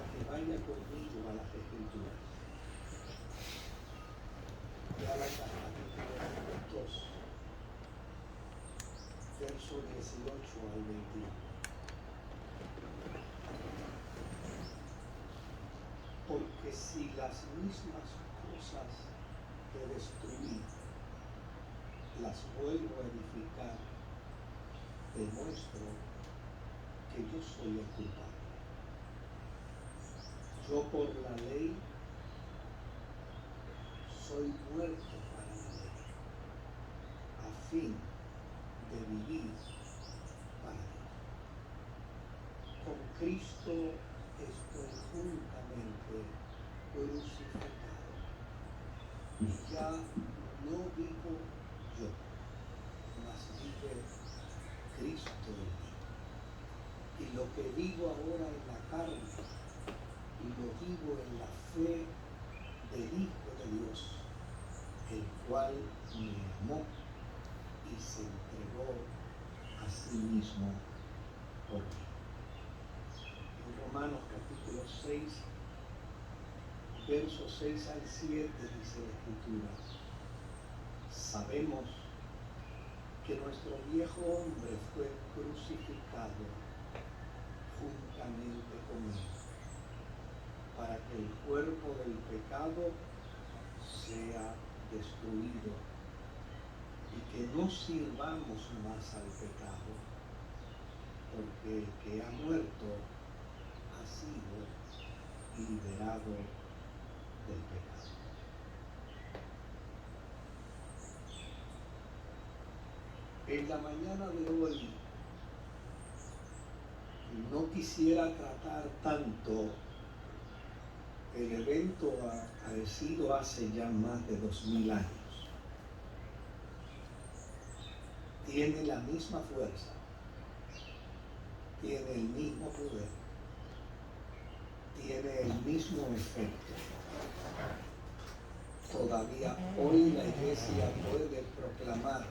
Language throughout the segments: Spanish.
para que vaya conmigo a las Escrituras. Gálatas capítulo 2, verso 18 al 21. Porque si las mismas cosas que destruí las vuelvo a edificar, demuestro que yo soy el culpable. Yo por la ley soy muerto para la ley, a fin de vivir para Dios. Con Cristo estoy juntamente crucificado, y ya no vivo yo, mas vive Cristo en mí. Y lo que vivo ahora en la carne, y lo vivo en la fe del Hijo de Dios, el cual me amó y se entregó a sí mismo por mí. En Romanos capítulo 6, versos 6 al 7 dice la Escritura: sabemos que nuestro viejo hombre fue crucificado juntamente con él, para que el cuerpo del pecado sea destruido y que no sirvamos más al pecado, porque el que ha muerto ha sido liberado del pecado. En la mañana de hoy no quisiera tratar tanto el evento acaecido hace ya más de 2000 años. Tiene la misma fuerza, tiene el mismo poder, tiene el mismo efecto. Todavía hoy la Iglesia puede proclamar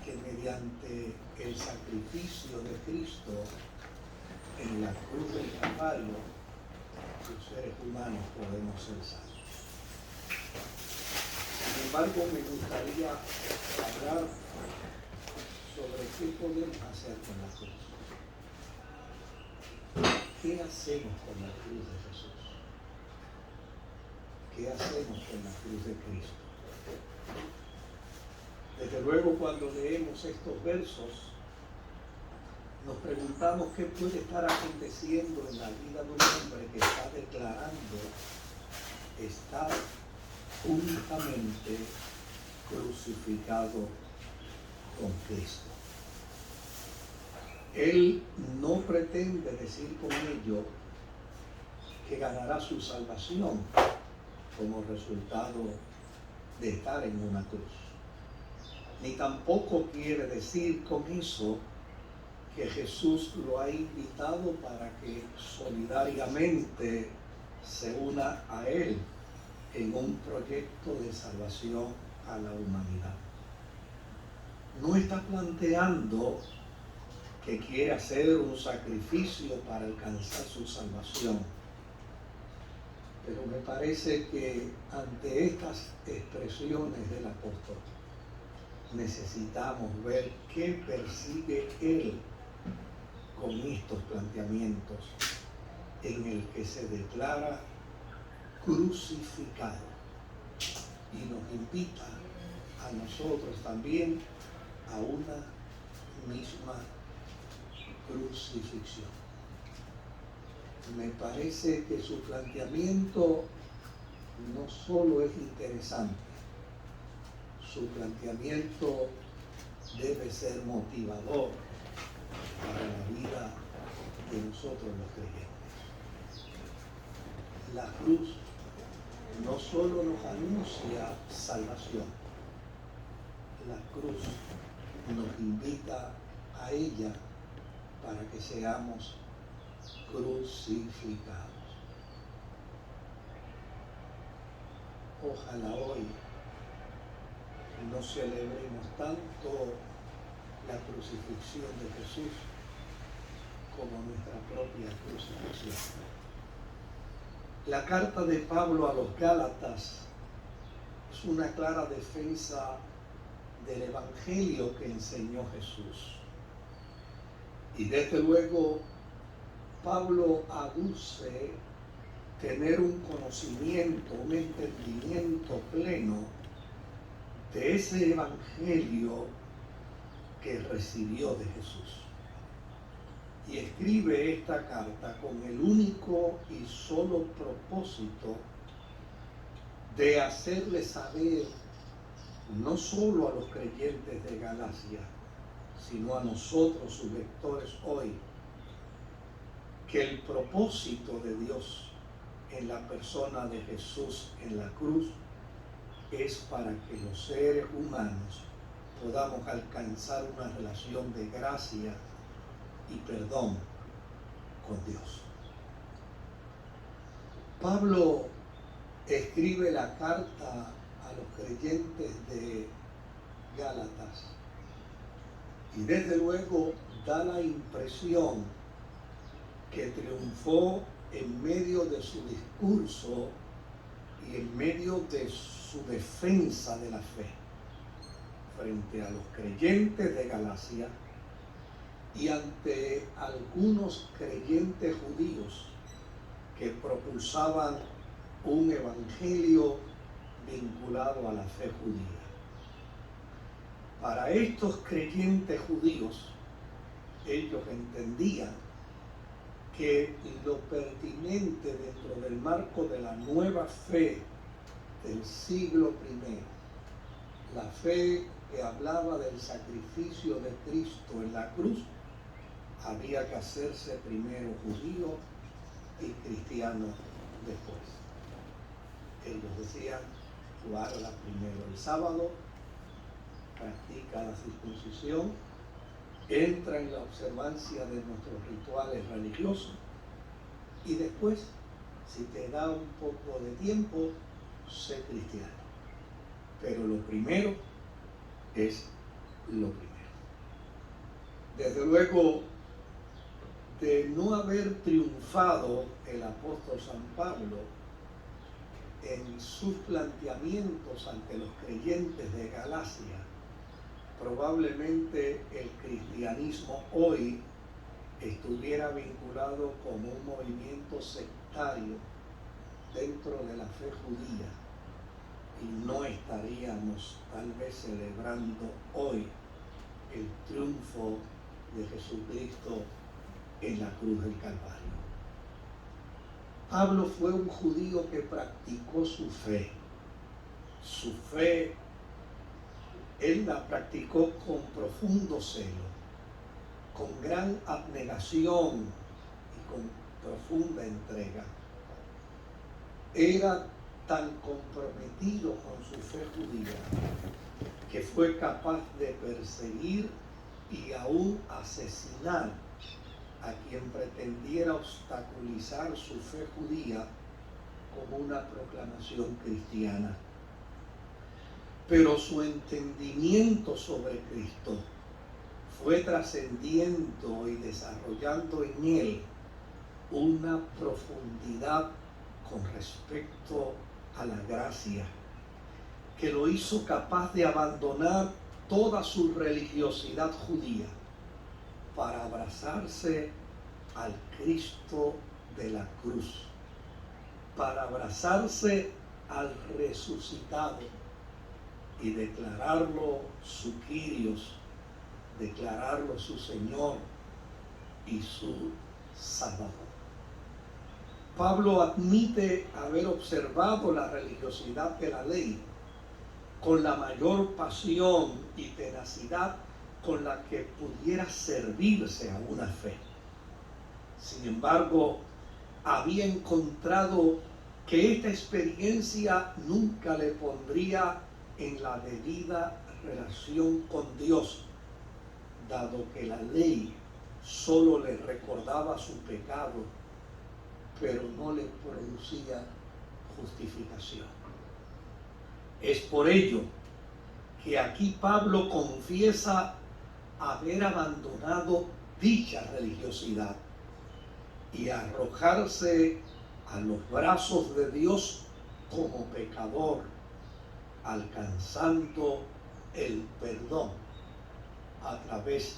que mediante el sacrificio de Cristo en la cruz del Calvario, los seres humanos podemos ser salvos. Sin embargo, me gustaría hablar sobre qué podemos hacer con la cruz. ¿Qué hacemos con la cruz de Jesús? ¿Qué hacemos con la cruz de Cristo? Desde luego, cuando leemos estos versos, nos preguntamos qué puede estar aconteciendo en la vida de un hombre que está declarando estar únicamente crucificado con Cristo. Él no pretende decir con ello que ganará su salvación como resultado de estar en una cruz. Ni tampoco quiere decir con eso que Jesús lo ha invitado para que solidariamente se una a Él en un proyecto de salvación a la humanidad. No está planteando que quiere hacer un sacrificio para alcanzar su salvación. Pero me parece que ante estas expresiones del apóstol necesitamos ver qué persigue él con estos planteamientos en el que se declara crucificado y nos invita a nosotros también a una misma crucifixión. Me parece que su planteamiento no solo es interesante, su planteamiento debe ser motivador para la vida de nosotros los creyentes. La cruz no solo nos anuncia salvación, la cruz nos invita a ella para que seamos crucificados. Ojalá hoy no celebremos tanto la crucifixión de Jesús como nuestra propia crucifixión. La carta de Pablo a los Gálatas es una clara defensa del evangelio que enseñó Jesús. Y desde luego Pablo aduce tener un conocimiento, un entendimiento pleno de ese evangelio que recibió de Jesús. Y escribe esta carta con el único y solo propósito de hacerle saber, no solo a los creyentes de Galacia, sino a nosotros, sus lectores hoy, que el propósito de Dios en la persona de Jesús en la cruz es para que los seres humanos podamos alcanzar una relación de gracia y perdón con Dios. Pablo escribe la carta a los creyentes de Gálatas y desde luego da la impresión que triunfó en medio de su discurso y en medio de su defensa de la fe frente a los creyentes de Galacia y ante algunos creyentes judíos que propulsaban un evangelio vinculado a la fe judía. Para estos creyentes judíos, ellos entendían que lo pertinente dentro del marco de la nueva fe del siglo I, la fe que hablaba del sacrificio de Cristo en la cruz, había que hacerse primero judío y cristiano después. Ellos decían, guarda primero el sábado, practica la circuncisión, entra en la observancia de nuestros rituales religiosos y después, si te da un poco de tiempo, sé cristiano. Pero lo primero es lo primero. Desde luego, de no haber triunfado el apóstol San Pablo en sus planteamientos ante los creyentes de Galacia, probablemente el cristianismo hoy estuviera vinculado como un movimiento sectario dentro de la fe judía y no estaríamos tal vez celebrando hoy el triunfo de Jesucristo en la cruz del Calvario. Pablo fue un judío que practicó su fe. Su fe, él la practicó con profundo celo, con gran abnegación y con profunda entrega. Era tan comprometido con su fe judía que fue capaz de perseguir y aún asesinar a quien pretendiera obstaculizar su fe judía como una proclamación cristiana. Pero su entendimiento sobre Cristo fue trascendiendo y desarrollando en él una profundidad con respecto a la gracia, que lo hizo capaz de abandonar toda su religiosidad judía para abrazarse al Cristo de la cruz, para abrazarse al resucitado y declararlo su Kyrios, declararlo su Señor y su Salvador. Pablo admite haber observado la religiosidad de la ley con la mayor pasión y tenacidad con la que pudiera servirse a una fe. Sin embargo, había encontrado que esta experiencia nunca le pondría en la debida relación con Dios, dado que la ley solo le recordaba su pecado, pero no le producía justificación. Es por ello que aquí Pablo confiesa haber abandonado dicha religiosidad y arrojarse a los brazos de Dios como pecador, alcanzando el perdón a través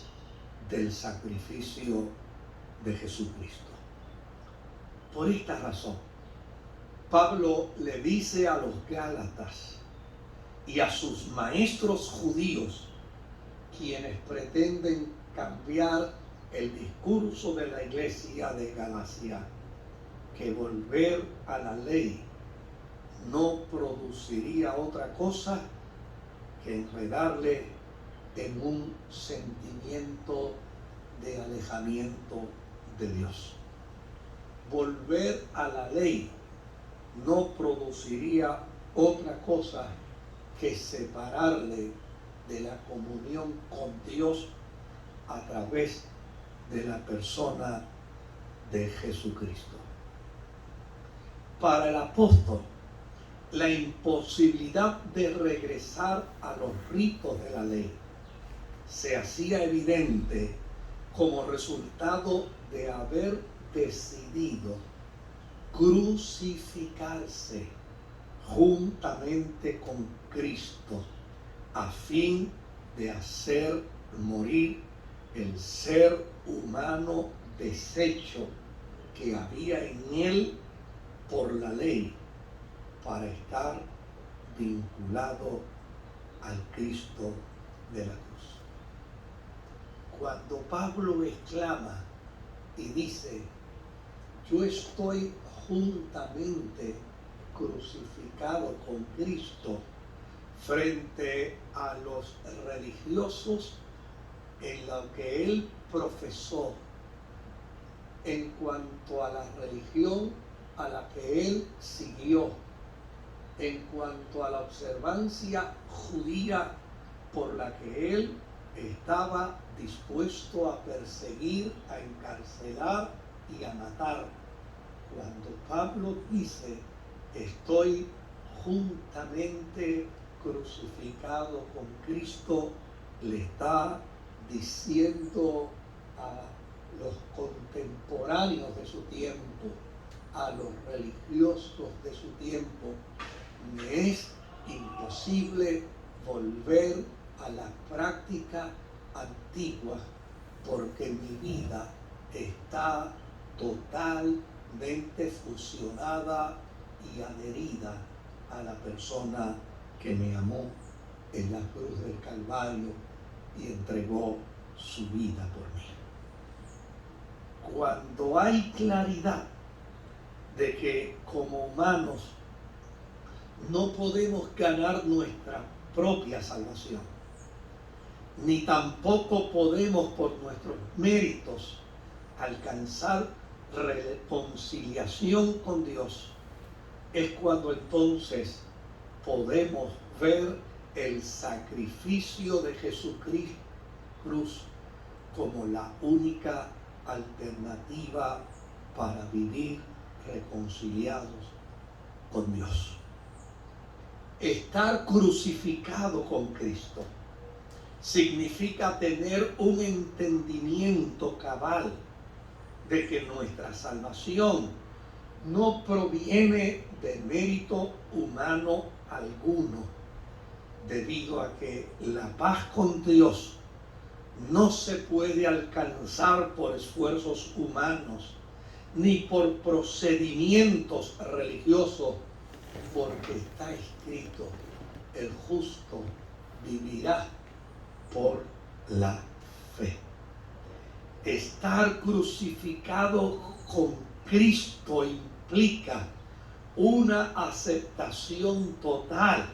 del sacrificio de Jesucristo. Por esta razón, Pablo le dice a los Gálatas y a sus maestros judíos, quienes pretenden cambiar el discurso de la iglesia de Galacia, que volver a la ley no produciría otra cosa que enredarle en un sentimiento de alejamiento de Dios. Volver a la ley no produciría otra cosa que separarle de la comunión con Dios a través de la persona de Jesucristo. Para el apóstol, la imposibilidad de regresar a los ritos de la ley se hacía evidente como resultado de haber decidido crucificarse juntamente con Cristo a fin de hacer morir el ser humano deshecho que había en él por la ley, para estar vinculado al Cristo de la cruz. Cuando Pablo exclama y dice: yo estoy juntamente crucificado con Cristo, frente a los religiosos, en lo que él profesó en cuanto a la religión a la que él siguió, en cuanto a la observancia judía por la que él estaba dispuesto a perseguir, a encarcelar y a matar. Cuando Pablo dice: estoy juntamente crucificado con Cristo, le está diciendo a los contemporáneos de su tiempo, a los religiosos de su tiempo: me es imposible volver a la práctica antigua, porque mi vida está totalmente fusionada y adherida a la persona que me amó en la cruz del Calvario y entregó su vida por mí. Cuando hay claridad de que como humanos no podemos ganar nuestra propia salvación, ni tampoco podemos por nuestros méritos alcanzar reconciliación con Dios, es cuando entonces podemos ver el sacrificio de Jesucristo cruz como la única alternativa para vivir reconciliados con Dios. Estar crucificado con Cristo significa tener un entendimiento cabal de que nuestra salvación no proviene de mérito humano alguno, debido a que la paz con Dios no se puede alcanzar por esfuerzos humanos ni por procedimientos religiosos, porque está escrito: el justo vivirá por la fe. Estar crucificado con Cristo implica una aceptación total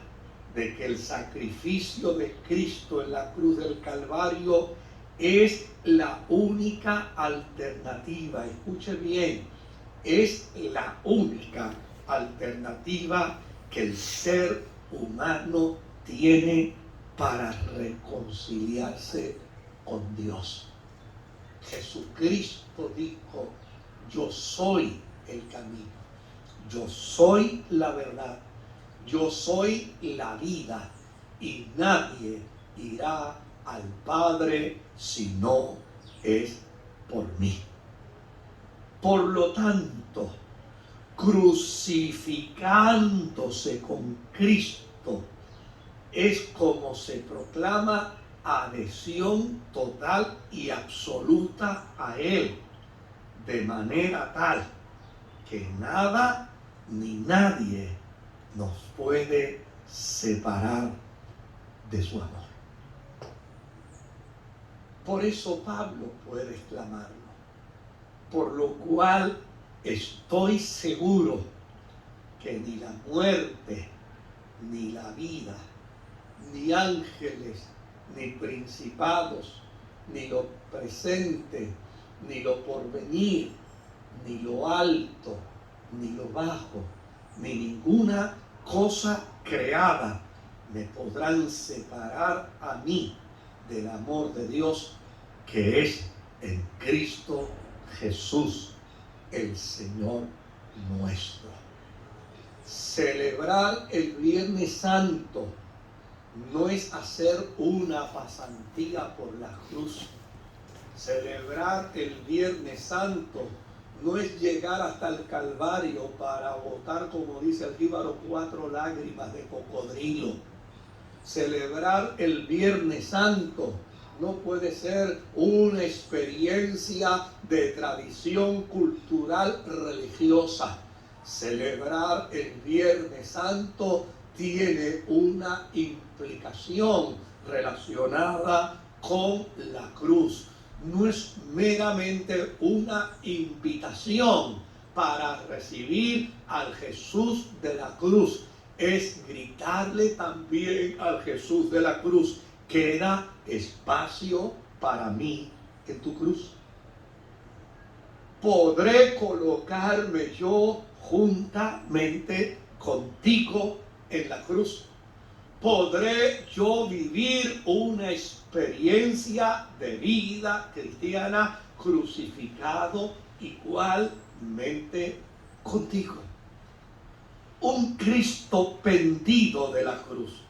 de que el sacrificio de Cristo en la cruz del Calvario es la única alternativa. Escuche bien, es la única alternativa que el ser humano tiene para reconciliarse con Dios. Jesucristo dijo: yo soy el camino, yo soy la verdad, yo soy la vida, y nadie irá al Padre si no es por mí. Por lo tanto, crucificándose con Cristo, es como se proclama adhesión total y absoluta a Él, de manera tal que nada ni nadie nos puede separar de su amor. Por eso Pablo puede exclamarlo, por lo cual estoy seguro que ni la muerte, ni la vida, ni ángeles, ni principados, ni lo presente, ni lo porvenir, ni lo alto, ni lo bajo, ni ninguna cosa creada me podrán separar a mí del amor de Dios que es en Cristo Jesús, el Señor nuestro. Celebrar el Viernes Santo no es hacer una pasantía por la cruz. Celebrar el Viernes Santo no es llegar hasta el Calvario para botar, como dice el jíbaro, 4 lágrimas de cocodrilo. Celebrar el Viernes Santo no puede ser una experiencia de tradición cultural religiosa. Celebrar el Viernes Santo tiene una implicación relacionada con la cruz. No es meramente una invitación para recibir al Jesús de la cruz. Es gritarle también al Jesús de la cruz: queda espacio para mí en tu cruz. ¿Podré colocarme yo juntamente contigo en la cruz? ¿Podré yo vivir una experiencia de vida cristiana crucificado igualmente contigo? Un Cristo pendido de la cruz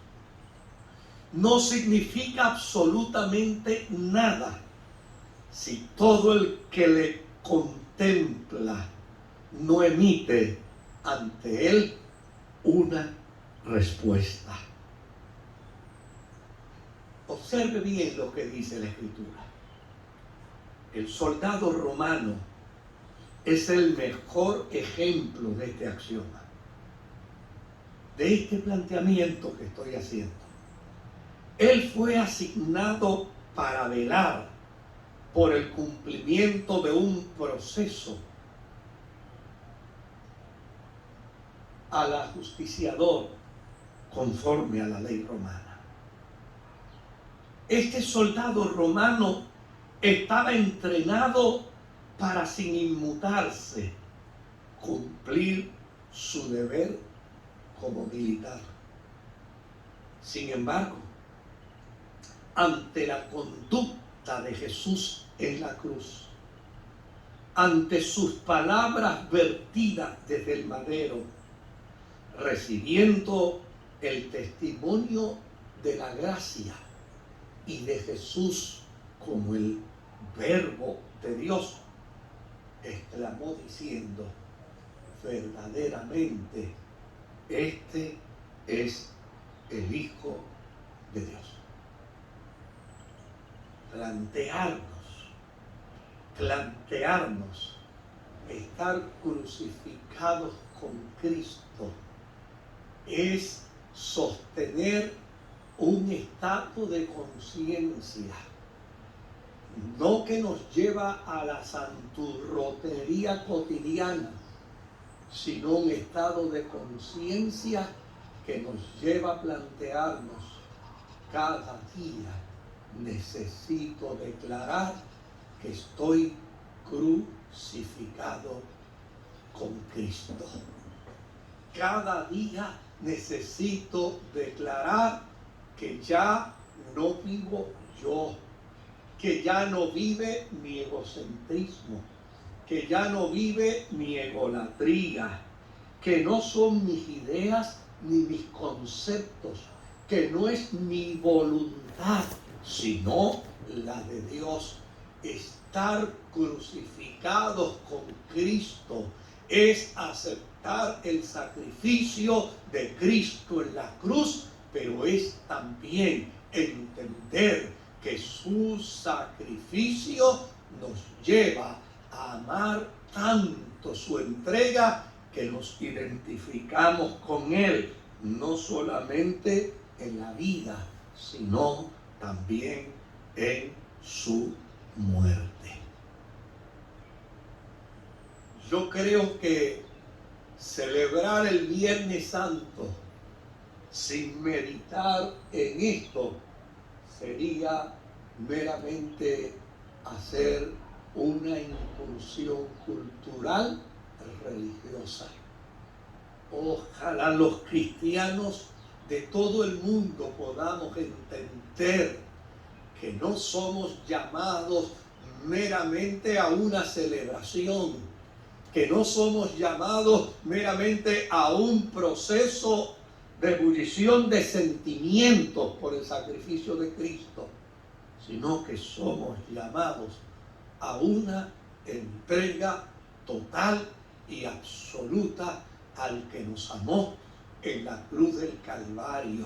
no significa absolutamente nada si todo el que le contempla no emite ante él una respuesta. Observe bien lo que dice la Escritura. El soldado romano es el mejor ejemplo de este axioma, de este planteamiento que estoy haciendo. Él fue asignado para velar por el cumplimiento de un proceso al ajusticiador conforme a la ley romana. Este soldado romano estaba entrenado para, sin inmutarse, cumplir su deber como militar. Sin embargo, ante la conducta de Jesús en la cruz, ante sus palabras vertidas desde el madero, recibiendo el testimonio de la gracia y de Jesús como el Verbo de Dios, exclamó diciendo: verdaderamente este es el Hijo de Dios. Plantearnos estar crucificados con Cristo es sostener un estado de conciencia, no que nos lleva a la santurrotería cotidiana, sino un estado de conciencia que nos lleva a plantearnos: cada día necesito declarar que estoy crucificado con Cristo. Cada día necesito declarar que ya no vivo yo, que ya no vive mi egocentrismo, que ya no vive mi egolatría, que no son mis ideas ni mis conceptos, que no es mi voluntad, sino la de Dios estar crucificados con Cristo es aceptar el sacrificio de Cristo en la cruz, pero es también entender que su sacrificio nos lleva a amar tanto su entrega que nos identificamos con Él, no solamente en la vida, sino también en su muerte. Yo creo que celebrar el Viernes Santo sin meditar en esto sería meramente hacer una incursión cultural religiosa. Ojalá los cristianos de todo el mundo podamos entender que no somos llamados meramente a una celebración, que no somos llamados meramente a un proceso de ebullición de sentimientos por el sacrificio de Cristo, sino que somos llamados a una entrega total y absoluta al que nos amó en la cruz del Calvario.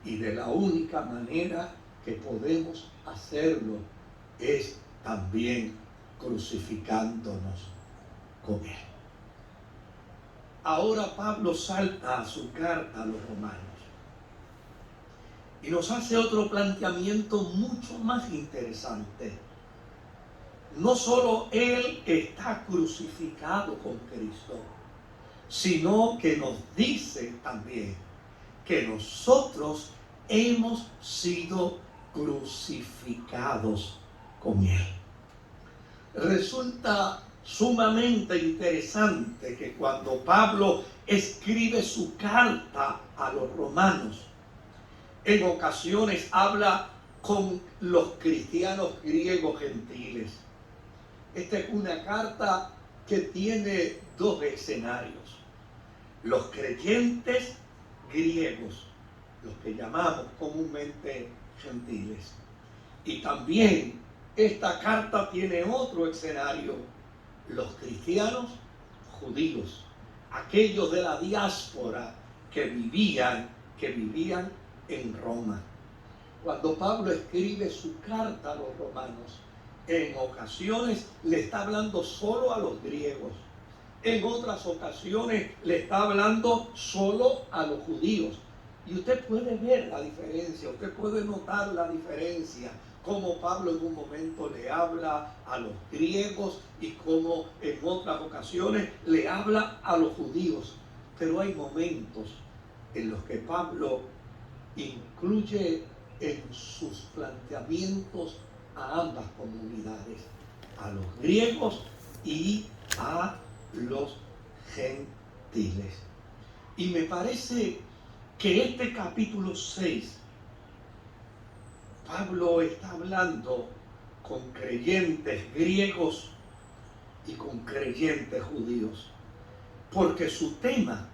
Y de la única manera que podemos hacerlo es también crucificándonos con Él. Ahora Pablo salta a su carta a los romanos y nos hace otro planteamiento mucho más interesante. No solo Él está crucificado con Cristo, sino que nos dice también que nosotros hemos sido crucificados con Él. Resulta sumamente interesante que cuando Pablo escribe su carta a los romanos, en ocasiones habla con los cristianos griegos gentiles. Esta es una carta que tiene dos escenarios: los creyentes griegos, los que llamamos comúnmente gentiles, y también esta carta tiene otro escenario: los cristianos judíos, aquellos de la diáspora que vivían en Roma. Cuando Pablo escribe su carta a los romanos, en ocasiones le está hablando solo a los griegos, en otras ocasiones le está hablando solo a los judíos. Y usted puede ver la diferencia, usted puede notar la diferencia, cómo Pablo en un momento le habla a los griegos y cómo en otras ocasiones le habla a los judíos. Pero hay momentos en los que Pablo incluye en sus planteamientos a ambas comunidades, a los griegos y a los gentiles. Y me parece que este capítulo 6, Pablo está hablando con creyentes griegos y con creyentes judíos, porque su tema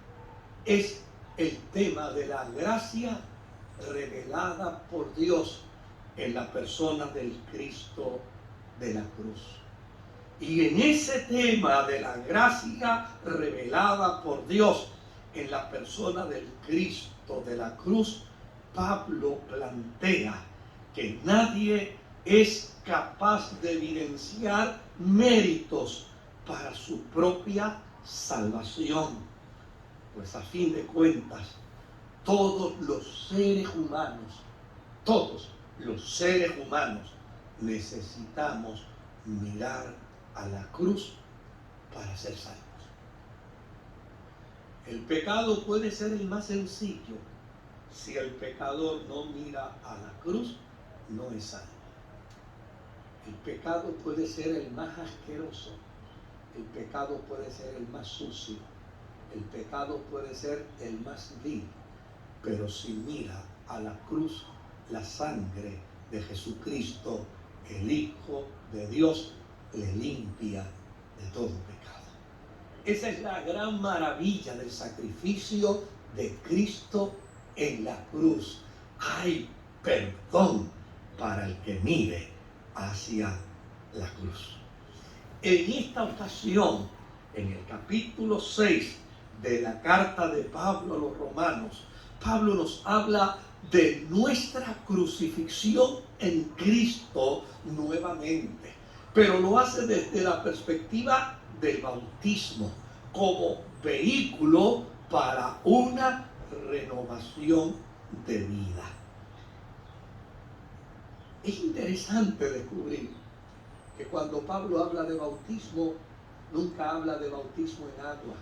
es el tema de la gracia revelada por Dios en la persona del Cristo de la cruz. Y en ese tema de la gracia revelada por Dios en la persona del Cristo de la cruz, Pablo plantea que nadie es capaz de evidenciar méritos para su propia salvación. Pues a fin de cuentas, todos los seres humanos necesitamos mirar a la cruz para ser salvos. El pecado puede ser el más sencillo. Si el pecador no mira a la cruz, no es salvo. El pecado puede ser el más asqueroso. El pecado puede ser el más sucio. El pecado puede ser el más vil. Pero si mira a la cruz, la sangre de Jesucristo, el Hijo de Dios, le limpia de todo pecado. Esa es la gran maravilla del sacrificio de Cristo en la cruz. Hay perdón para el que mire hacia la cruz. En esta ocasión, en el capítulo 6 de la carta de Pablo a los romanos, Pablo nos habla de nuestra crucifixión en Cristo nuevamente, pero lo hace desde la perspectiva del bautismo como vehículo para una renovación de vida. Es interesante descubrir que cuando Pablo habla de bautismo, nunca habla de bautismo en agua.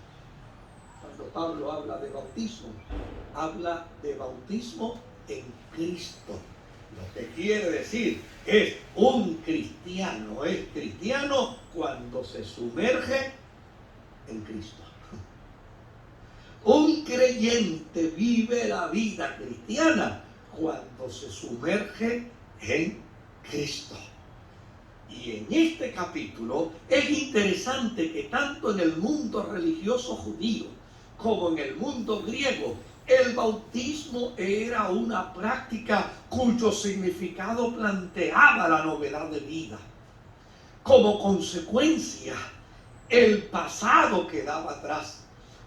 Cuando Pablo habla de bautismo en Cristo. Lo que quiere decir es un cristiano, es cristiano cuando se sumerge en Cristo. Un creyente vive la vida cristiana cuando se sumerge en Cristo. Y en este capítulo es interesante que tanto en el mundo religioso judío como en el mundo griego, el bautismo era una práctica cuyo significado planteaba la novedad de vida. Como consecuencia, el pasado quedaba atrás,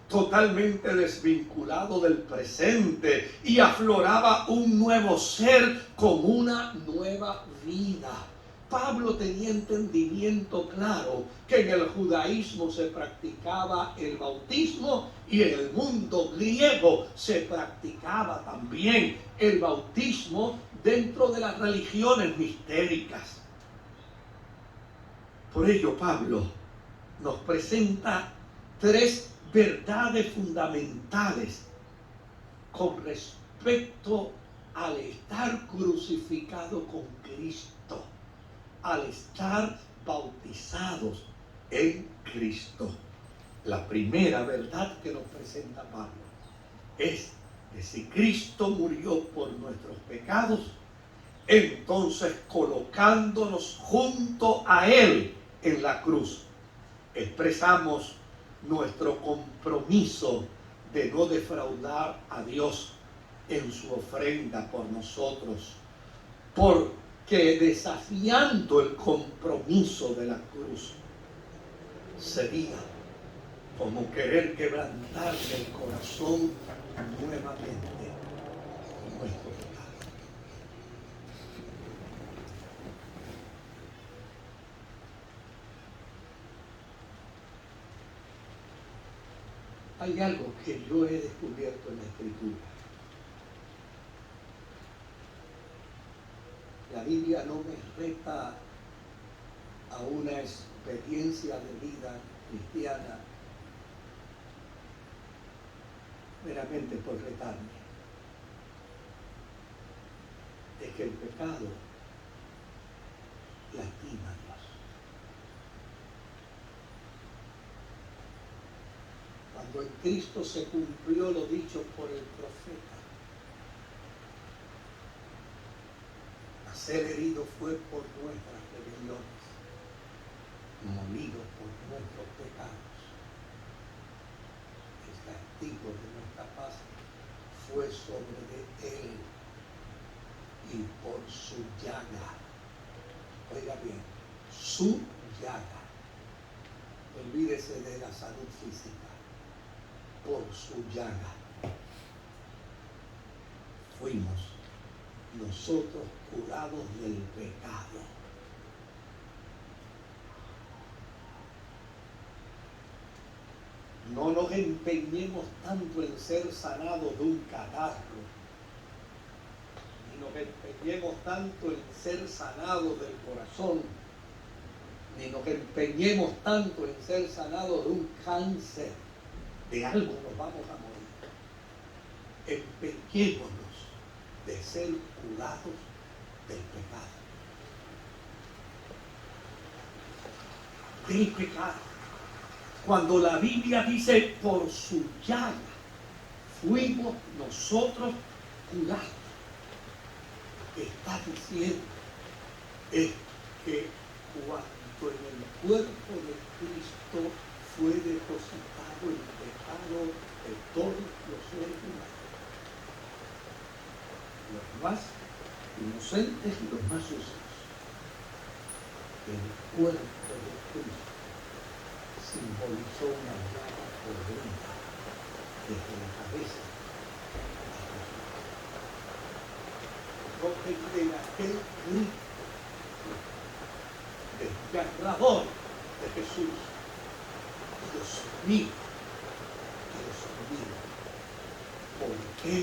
totalmente desvinculado del presente, y afloraba un nuevo ser con una nueva vida. Pablo tenía entendimiento claro que en el judaísmo se practicaba el bautismo y en el mundo griego se practicaba también el bautismo dentro de las religiones mistéricas. Por ello, Pablo nos presenta tres verdades fundamentales con respecto al estar crucificado con Cristo, al estar bautizados en Cristo. La primera verdad que nos presenta Pablo es que si Cristo murió por nuestros pecados, entonces colocándonos junto a Él en la cruz, expresamos nuestro compromiso de no defraudar a Dios en su ofrenda por nosotros, porque desafiando el compromiso de la cruz sería como querer quebrantar el corazón nuevamente con nuestro pecado. Hay algo que yo he descubierto en la Escritura. La Biblia no me reta a una experiencia de vida cristiana meramente por retarme. Es que el pecado lastima a Dios. Cuando en Cristo se cumplió lo dicho por el profeta, ser herido fue por nuestras rebeliones, molido por nuestros pecados. El castigo de nuestra paz fue sobre Él, y por su llaga, oiga bien, su llaga, olvídese de la salud física, por su llaga fuimos nosotros curados del pecado. No nos empeñemos tanto en ser sanados de un catarro, ni nos empeñemos tanto en ser sanados del corazón, ni nos empeñemos tanto en ser sanados de un cáncer. De algo nos vamos a morir. Empeñémonos de ser curados del pecado. Del pecado. Cuando la Biblia dice por su llaga fuimos nosotros curados, está diciendo es que cuando en el cuerpo de Cristo fue depositado el pecado de todos los seres humanos, los más inocentes y los más sucios. el cuerpo de Cristo simbolizó una llaga podrida desde la cabeza hasta los pies. Porque en aquel grito desgarrador de Jesús, Dios mío, ¿por qué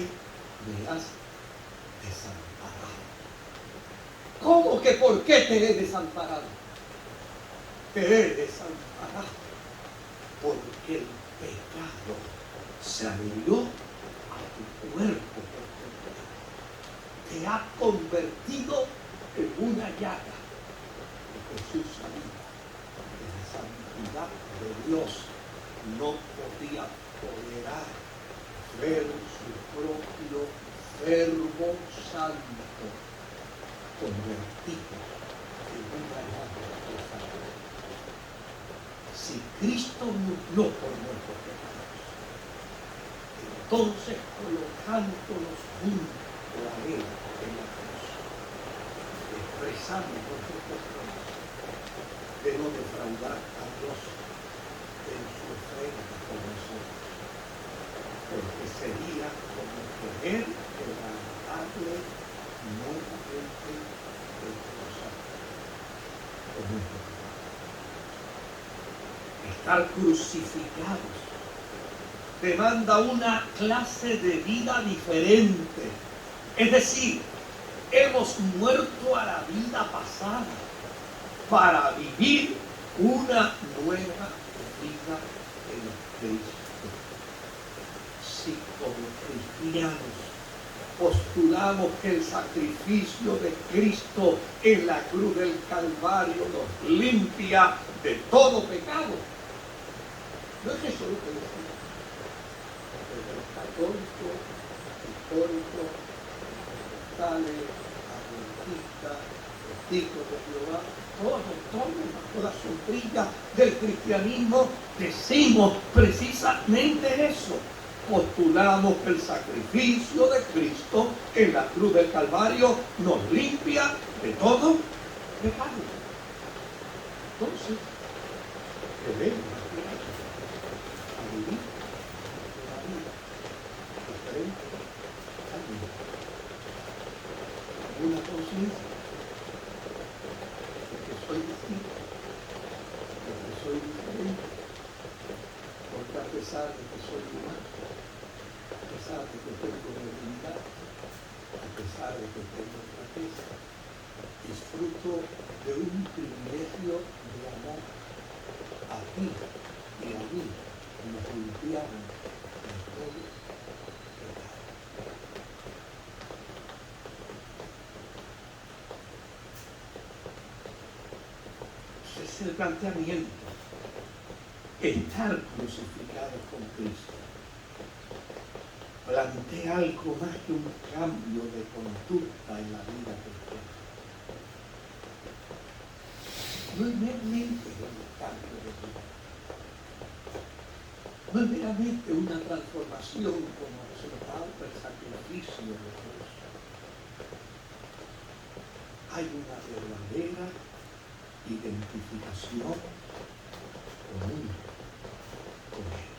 me has desamparado? ¿Cómo que por qué te he desamparado? Te he desamparado porque el pecado se adhirió a tu cuerpo por completo. Te ha convertido en una llaga. Jesús sabía que la santidad de Dios no podía tolerar ver su propio verbo santo convertido en una llaga de sangre. Si Cristo murió por nuestros pecados, entonces colocándonos junto a Él en la cruz, expresando nuestros pecados de no defraudar a Dios en su ofrenda por nosotros, porque sería como querer quebrantarle nuevamente el corazón con nuestro pecado. Estar crucificados demanda una clase de vida diferente. Es decir, hemos muerto a la vida pasada para vivir una nueva vida en Cristo. Si como cristianos postulamos que el sacrificio de Cristo en la cruz del Calvario nos limpia de todo pecado, no es eso lo que decimos. Desde los católicos, históricos, tales, adventistas, testigos de Jehová, toda la sombrilla del cristianismo, decimos precisamente eso. Postulamos que el sacrificio de Cristo en la cruz del Calvario nos limpia de todo pecado. Entonces, debemos a vivir una vida diferente al mundo. Una conciencia de que soy distinto, de que soy diferente, porque a pesar de que soy humano, a pesar de que tengo debilidad, a pesar de que tengo flaqueza, disfruto de un privilegio de amor a ti y a mí, que nos limpiaron de todo pecado. Ese es el planteamiento. Estar crucificados con Cristo plantea algo más que un cambio de conducta en la vida cristiana. No es meramente un cambio de vida. No es meramente una transformación como resultado del sacrificio de Dios. Hay una verdadera identificación común con Él.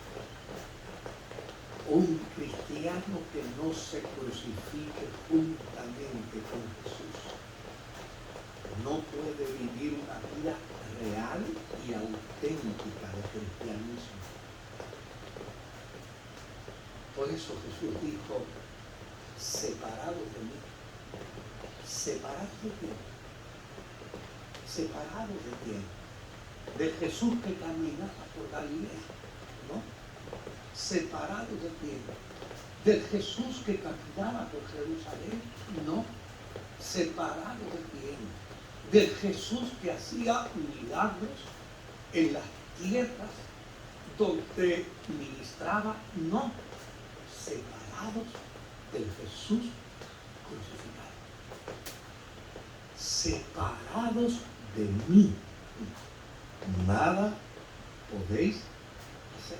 Un cristiano que no se crucifique juntamente con Jesús no puede vivir una vida real y auténtica de cristianismo. Por eso Jesús dijo, separados de mí. ¿Separados de quién? ¿Separados de quién? De Jesús que caminaba por Galilea, ¿no? ¿Separados de quién? ¿Del Jesús que caminaba por Jerusalén? No. ¿Separados de quién? ¿Del Jesús que hacía milagros en las tierras donde ministraba? No. Separados del Jesús crucificado. Separados de mí. Nada podéis hacer.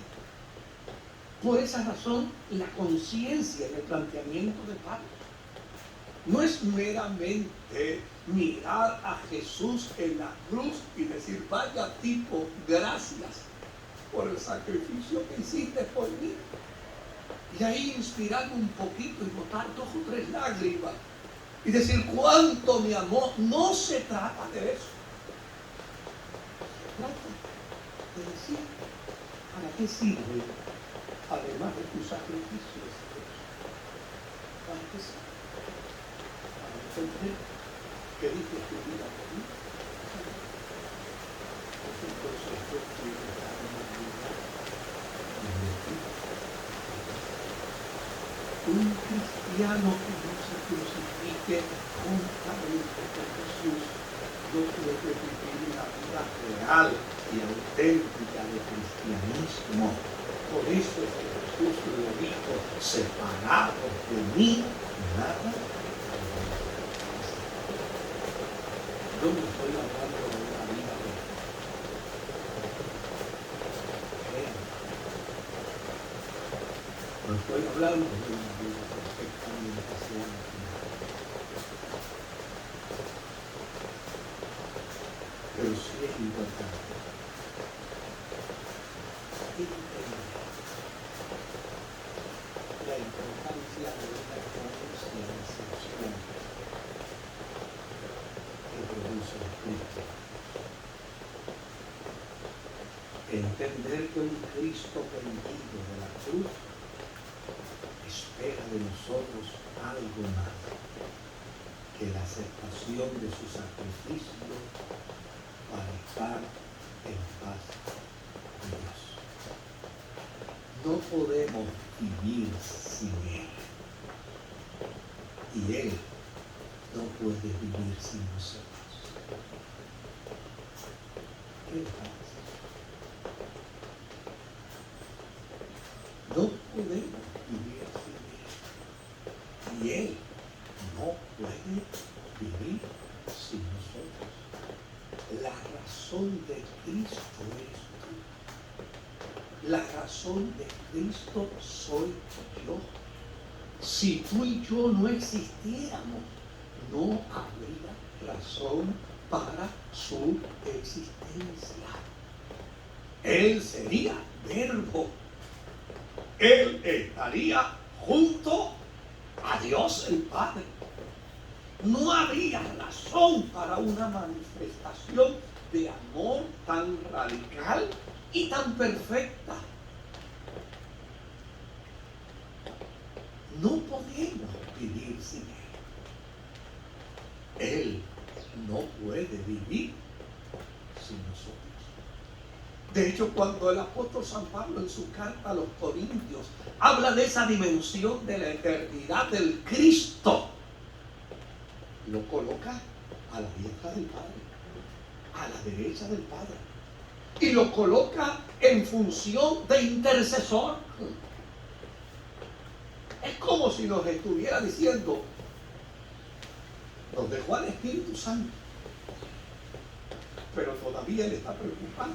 Por esa razón, la conciencia en el planteamiento de Pablo no es meramente mirar a Jesús en la cruz y decir, vaya tipo, gracias por el sacrificio que hiciste por mí. Y ahí inspirarme un poquito y botar 2 o 3 lágrimas y decir cuánto me amó. No se trata de eso. Se trata de decir, ¿para qué sirve además de tu sacrificio? ¿Para qué sirve? Para entender que diste tu vida por mí. Entonces yo quiero dar una vida de ti. Un cristiano que no se crucifique juntamente con Jesús no puede vivir una vida real y auténtica de cristianismo. Por eso es que Jesús lo dijo, separado de mí, nada. Yo no estoy hablando de una vida de no estoy hablando de una vida perfectamente sana. Pero sí es importante entender la importancia de una concienciación que produce el Cristo. Entender que un Cristo vendido de la cruz espera de nosotros algo más que la aceptación de su sacrificio para estar en paz con Dios. No podemos vivir sin Él. Y Él no puede vivir sin nosotros. ¿Qué pasa? No podemos vivir sin Él. Y Él no puede vivir sin nosotros. La razón de Cristo eres tú. La razón de Cristo soy yo. Si tú y yo no existiéramos, no habría razón para su existencia. Él sería verbo. Él estaría junto a Dios el Padre. No habría razón para una manifestación de amor tan radical y tan perfecta. No podemos vivir sin Él. Él no puede vivir sin nosotros. De hecho, cuando el apóstol San Pablo en su carta a los Corintios habla de esa dimensión de la eternidad del Cristo, lo coloca a la diestra del Padre, a la derecha del Padre, y lo coloca en función de intercesor. Es como si nos estuviera diciendo, nos dejó al Espíritu Santo, pero todavía Él está preocupado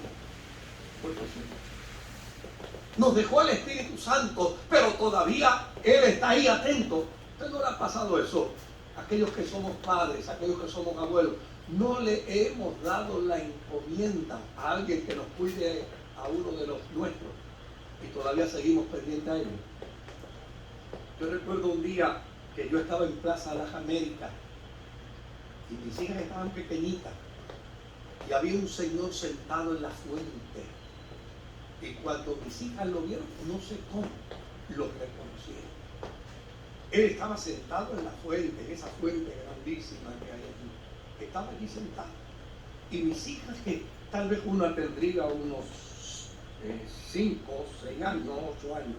por nosotros. Nos dejó al Espíritu Santo, pero todavía Él está ahí atento. ¿Usted no le ha pasado eso? Aquellos que somos padres, aquellos que somos abuelos, no le hemos dado la encomienda a alguien que nos cuide a uno de los nuestros y todavía seguimos pendientes a ellos. Yo recuerdo un día que yo estaba en Plaza Las Américas y mis hijas estaban pequeñitas y había un señor sentado en la fuente, y cuando mis hijas lo vieron, no sé cómo, lo reconocieron. Él estaba sentado en la fuente, en esa fuente grandísima que hay allí. Estaba allí sentado. Y mis hijas, que tal vez una tendría unos 5, 6 años, 8 años,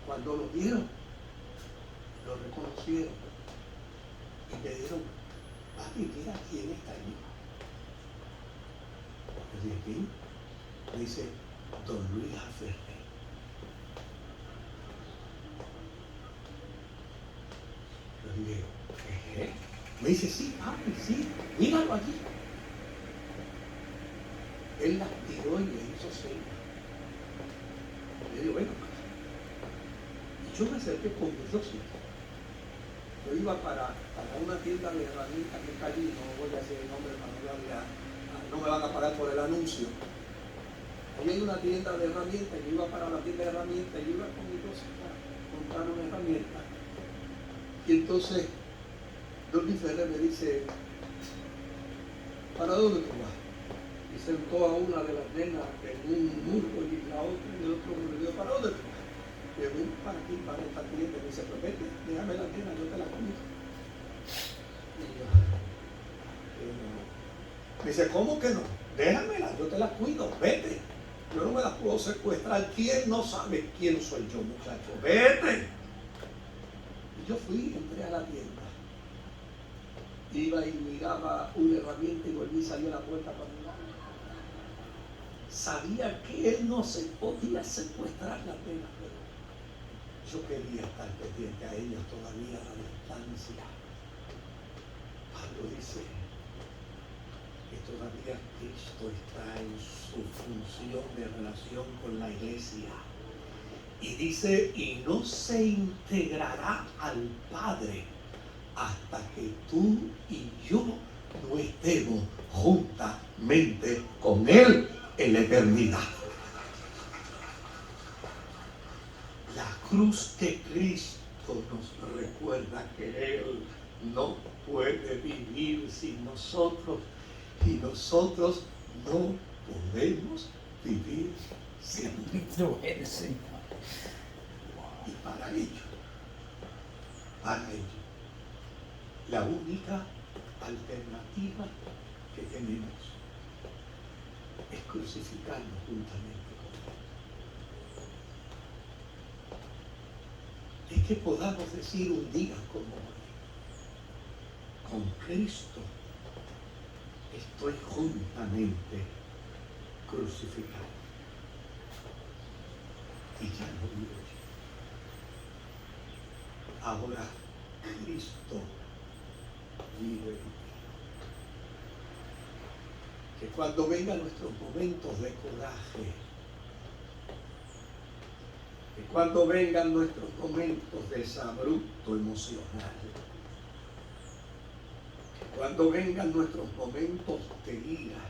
cuando lo vieron, lo reconocieron y le dijeron, papi, mira quién está allí. Le dije, ¿quién? Me dice, don Luis Alferde. Le dije, ¿qué? Me dice, sí, papi, sí, míralo allí. Él las tiró y le hizo señas. Le digo, bueno, y yo me acerqué con mis 2 hijas. yo iba para una tienda de herramientas que está allí, no voy a decir el nombre para no me van a pagar por el anuncio. Allí hay una tienda de herramientas, yo iba para la tienda de herramientas, yo iba con mi esposa a comprar una herramienta. Y entonces, Don Ferrer me dice, ¿para dónde tú vas? Y sentó a una de las nenas en un muro y la otra en el otro muro. Y yo, ¿para dónde tú vas? Y yo, voy para aquí, para esta tienda. Y me dice, pues vete, déjame la nena, yo te la cuido. Y yo, no. Me dice, ¿cómo que no? Déjamela, yo te la cuido, vete. Yo no me la puedo secuestrar. ¿Quién no sabe quién soy yo, muchacho? Vete. Y yo fui, entré a la tienda. Iba y miraba una herramienta y volví y salí a la puerta para mirar. Sabía que él no se podía secuestrar la pena, pero yo quería estar pendiente a ella todavía a la distancia. Pablo dice que todavía Cristo está en su función de relación con la iglesia. Y dice, y no se integrará al Padre hasta que tú y yo no estemos juntamente con Él en la eternidad. La cruz de Cristo nos recuerda que Él no puede vivir sin nosotros y nosotros no podemos vivir sin Él. Y para ello, la única alternativa que tenemos es crucificarnos juntamente con Él. Es que podamos decir un día como hoy, con Cristo estoy juntamente crucificado. Y ya no vivo yo. Ahora Cristo vive en mí. Que cuando vengan nuestros momentos de coraje, que cuando vengan nuestros momentos de desabrupto emocional, que cuando vengan nuestros momentos de ira,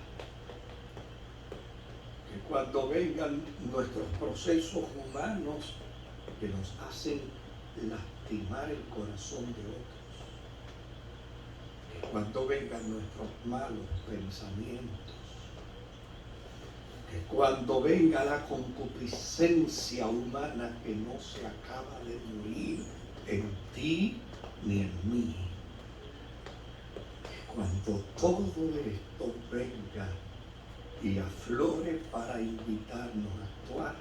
que cuando vengan nuestros procesos humanos que nos hacen lastimar el corazón de otros, cuando vengan nuestros malos pensamientos, que cuando venga la concupiscencia humana que no se acaba de morir en ti ni en mí, que cuando todo esto venga y aflore para invitarnos a actuar,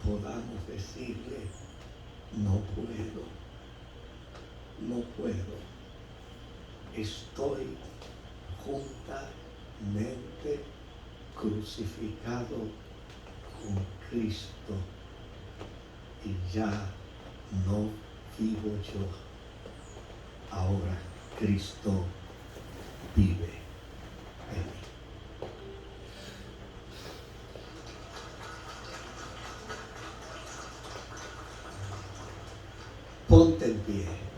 podamos decirle, no puedo. Estoy juntamente crucificado con Cristo y ya no vivo yo. Ahora Cristo vive en mí. Ponte en pie.